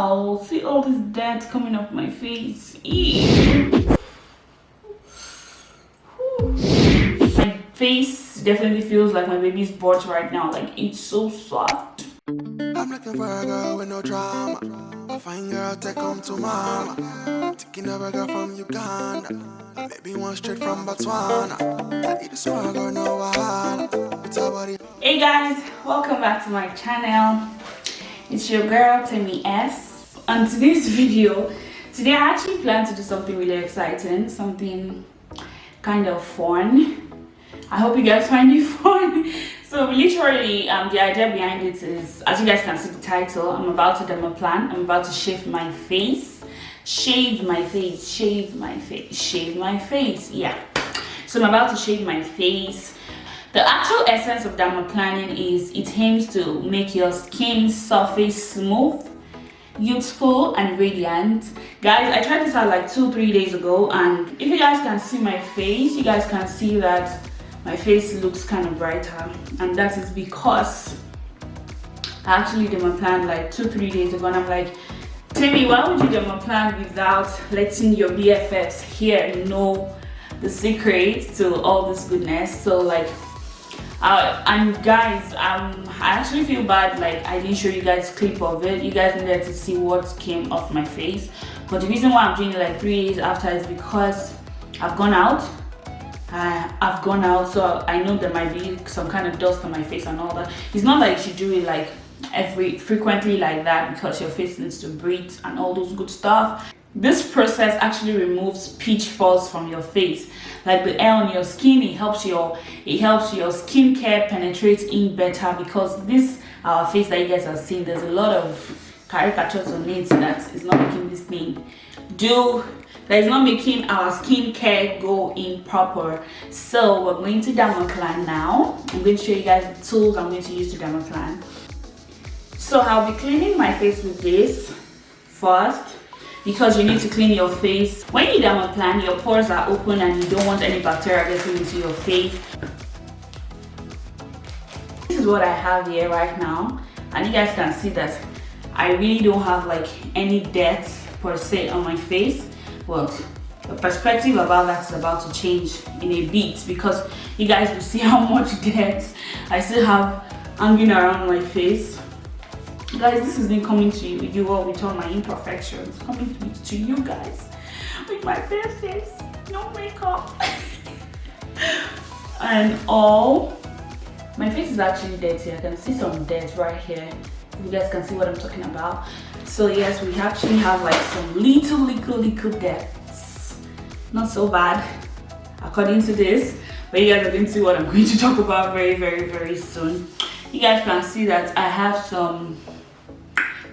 Ow, see all this dirt coming off my face. Ew. My face definitely feels like my baby's butt right now. Like, it's so soft. I'm looking for a girl with no drama. A fine girl, take home to mama. Taking a girl from Uganda. Maybe one straight from Botswana. I need a small girl, no wahala. It's our body. Hey guys, welcome back to my channel. It's your girl Temmiy S. On today's video, today I actually plan to do something really exciting, something kind of fun. I hope you guys find it fun. So literally, the idea behind it is, as you guys can see the title, I'm about to dermaplan. I'm about to shave my face. Shave my face, shave my face, shave my face. Yeah. So I'm about to shave my face. The actual essence of dermaplaning is it aims to make your skin surface smooth, youthful and radiant. Guys, I tried this out like 2-3 days ago, and if you guys can see my face, you guys can see that my face looks kind of brighter, and that is because I actually dermaplaned like 2-3 days ago. And I'm like, Temmiy, why would you dermaplan without letting your BFFs here know the secret to all this goodness? So like, and guys, I actually feel bad like I didn't show you guys clip of it. You guys needed to see what came off my face, but the reason why I'm doing it like 3 days after is because I've gone out, so I know there might be some kind of dust on my face and all that. It's not like you should do it like frequently like that, because your face needs to breathe and all those good stuff. This process actually removes pitfalls from your face, like the air on your skin. It helps your skincare penetrate in better, because this our face that you guys are seeing, there's a lot of caricatures on it that is not making this thing that is not making our skincare go in proper. So we're going to dermaplan now. I'm going to show you guys the tools I'm going to use to dermaplan. So I'll be cleaning my face with this first, because you need to clean your face. When you dermaplan, your pores are open and you don't want any bacteria getting into your face. This is what I have here right now, and you guys can see that I really don't have like any dirt per se on my face. Well, the perspective about that is about to change in a bit, because you guys will see how much dirt I still have hanging around my face. Guys, this has been coming to you all with all my imperfections, coming to you guys with my bare face, no makeup and all. My face is actually dirty. I can see some dirt right here. You guys can see what I'm talking about. So yes, we actually have like some little debts. Not so bad according to this, but you guys are going to see what I'm going to talk about very soon. You guys can see that I have some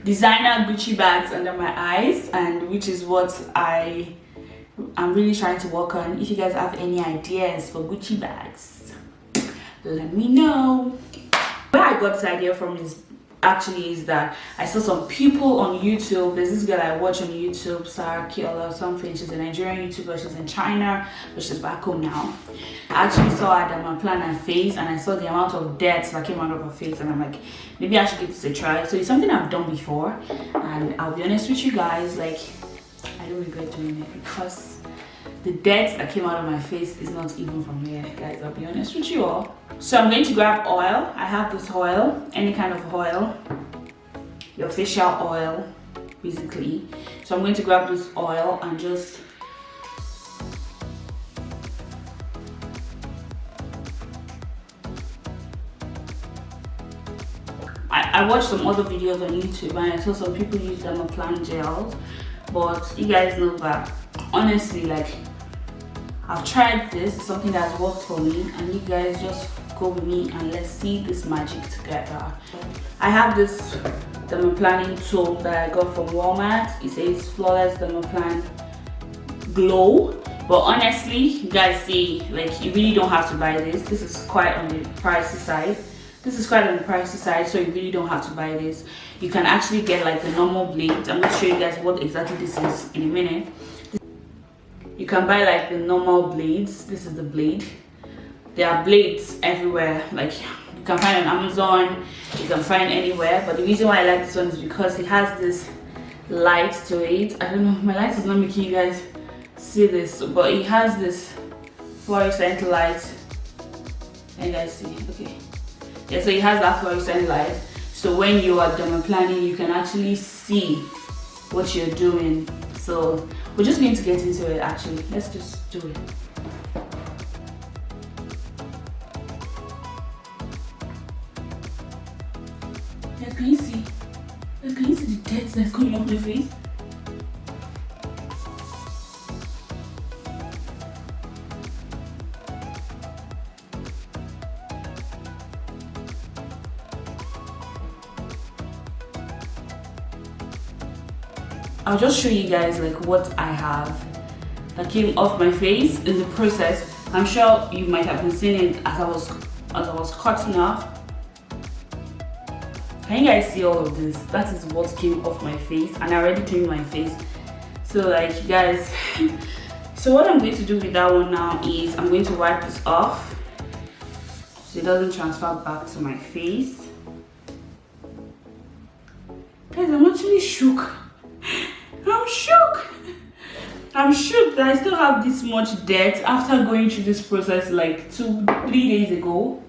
designer Gucci bags under my eyes, and which is what I'm really trying to work on. If you guys have any ideas for Gucci bags, let me know. Where I got this idea from is that I saw some people on YouTube. There's this girl I watch on YouTube, Sarah Kiola or something. She's a Nigerian YouTuber. She's in China, but she's back home now. I actually saw her dermaplan her face, and I saw the amount of dirt that came out of her face, and I'm like, maybe I should give this a try. So it's something I've done before, and I'll be honest with you guys, like, I don't regret doing it, because the dirt that came out of my face is not even from here, guys. I'll be honest with you all. So I'm going to grab oil. I have this oil, any kind of oil, your facial oil basically. So I'm going to grab this oil and just I watched some other videos on YouTube, and I saw some people use dermaplan gels, but you guys know that honestly, like, I've tried this. It's something that's worked for me, and you guys just go with me and let's see this magic together. I have this dermaplaning tool that I got from Walmart. It says Flawless Dermaplan Glow, but honestly, you guys see, like, you really don't have to buy this. This is quite on the pricey side. So you really don't have to buy this. You can actually get like the normal blades. I'm going to show you guys what exactly this is in a minute. You can buy like the normal blades. This is the blade. There are blades everywhere, like you can find on Amazon, you can find anywhere, but the reason why I like this one is because it has this light to it. I don't know, my light is not making you guys see this, but it has this fluorescent light. Can you guys see? Okay. Yeah, so it has that fluorescent light. So when you are dermaplaning, you can actually see what you're doing. So we're just going to get into it actually. Let's just do it. Yeah, can you see? Can you see the dirt that's coming off my face? I'll just show you guys like what I have that came off my face in the process. I'm sure you might have been seeing it as I was cutting off. Can you guys see all of this? That is what came off my face, and I already cleaned my face. So like you guys, so what I'm going to do with that one now is I'm going to wipe this off so it doesn't transfer back to my face. Guys, I'm actually shook. I'm shook that I still have this much dirt after going through this process like 2-3 days ago.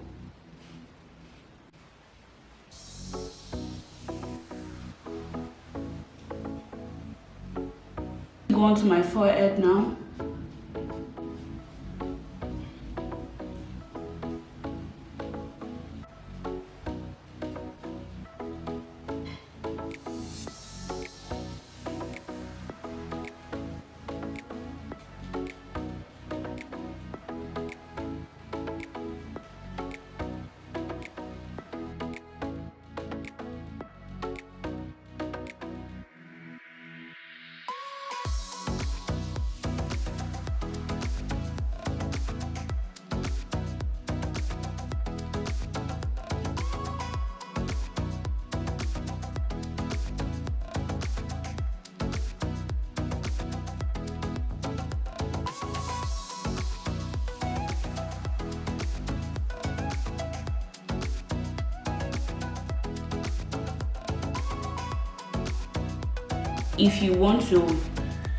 Go on to my forehead now. If you want to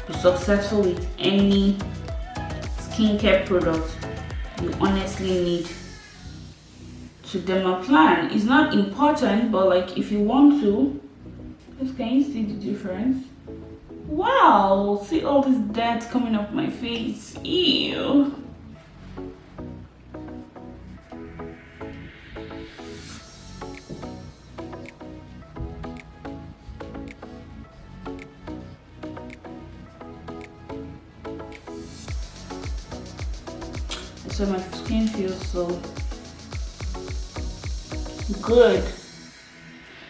be successful with any skincare product, you honestly need to dermaplan. It's not important, but like if you want to, can you see the difference? Wow, see all this dirt coming off my face. Ew. So my skin feels so good.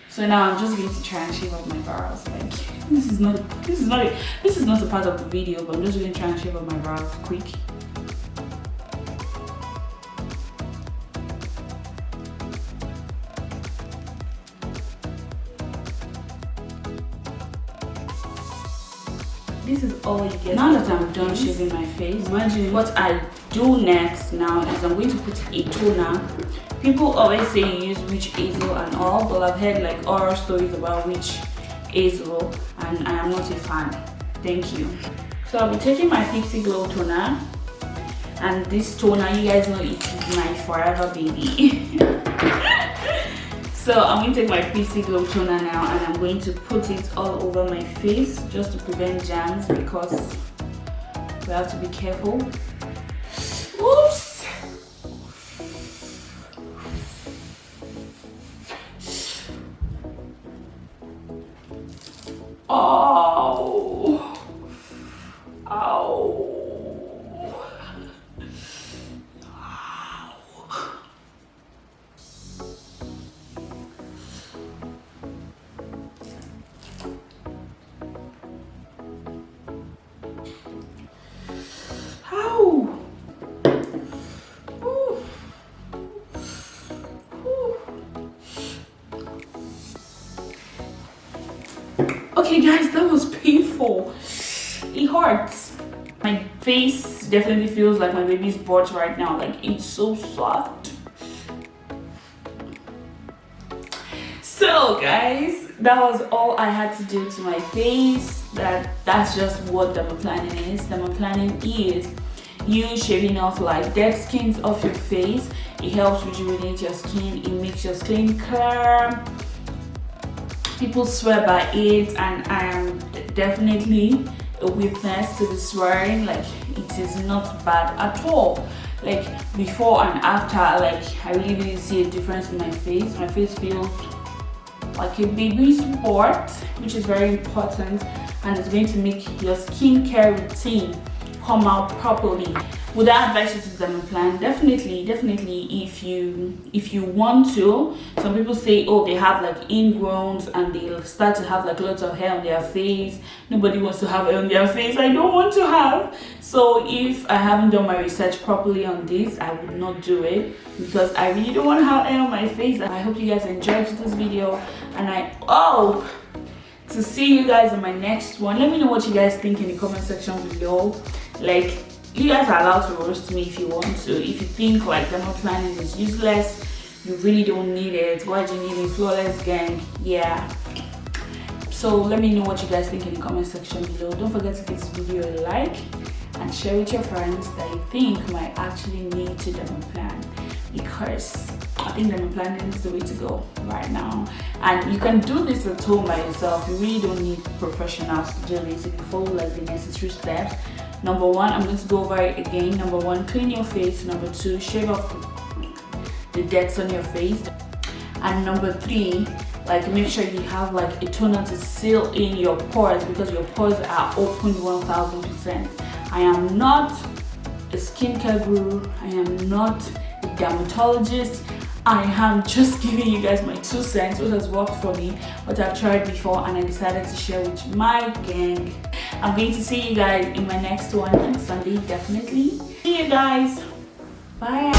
So now I'm just going to try and shave off my brows. Like this is not a part of the video, but I'm just going to try and shave off my brows quick. This is all you get. Now that I'm done shaving my face, imagine what I do next now is I'm going to put a toner. People always say you use witch hazel and all, but I've heard like horror stories about witch hazel and I am not a fan. Thank you. So I'll be taking my Pixie Glow toner, and this toner, you guys know it is my forever baby. So I'm going to take my Pixie Glow toner now and I'm going to put it all over my face just to prevent germs, because we have to be careful. Oops! Oh! Ow! Okay guys, that was painful. It hurts. My face definitely feels like my baby's butt right now. Like it's so soft. So guys, that was all I had to do to my face. That's just what dermaplaning is. Dermaplaning is you shaving off like dead skins off your face. It helps rejuvenate your skin. It makes your skin clear. People swear by it, and I am definitely a witness to the swearing. Like, it is not bad at all. Like, before and after, like, I really see a difference in my face. My face feels like a baby sport, which is very important, and it's going to make your skincare routine come out properly. Would I advise you to dermaplan? Definitely if you want to. Some people say, oh, they have like ingrowns and they'll start to have like lots of hair on their face. Nobody wants to have hair on their face. I don't want to have. So if I haven't done my research properly on this, I would not do it, because I really don't want to have hair on my face. I hope you guys enjoyed this video, and I hope to see you guys in my next one. Let me know what you guys think in the comment section below. Like, you guys are allowed to roast me if you want to. If you think like dermaplaning is useless, you really don't need it, why do you need a flawless gang? Yeah, so let me know what you guys think in the comment section below. Don't forget to give this video a like and share with your friends that you think might actually need to dermaplan, because I think dermaplaning is the way to go right now. And you can do this at home by yourself. You really don't need professionals to do this if you follow like the necessary steps. Number one, I'm going to go over it again. Number one, clean your face. Number two, shave off the deads on your face. And number three, like, make sure you have like a toner to seal in your pores, because your pores are open 1000%. I am not a skincare guru. I am not a dermatologist. I am just giving you guys my 2 cents, what has worked for me, what I've tried before, and I decided to share with my gang. I'm going to see you guys in my next one on Sunday, definitely. See you guys. Bye.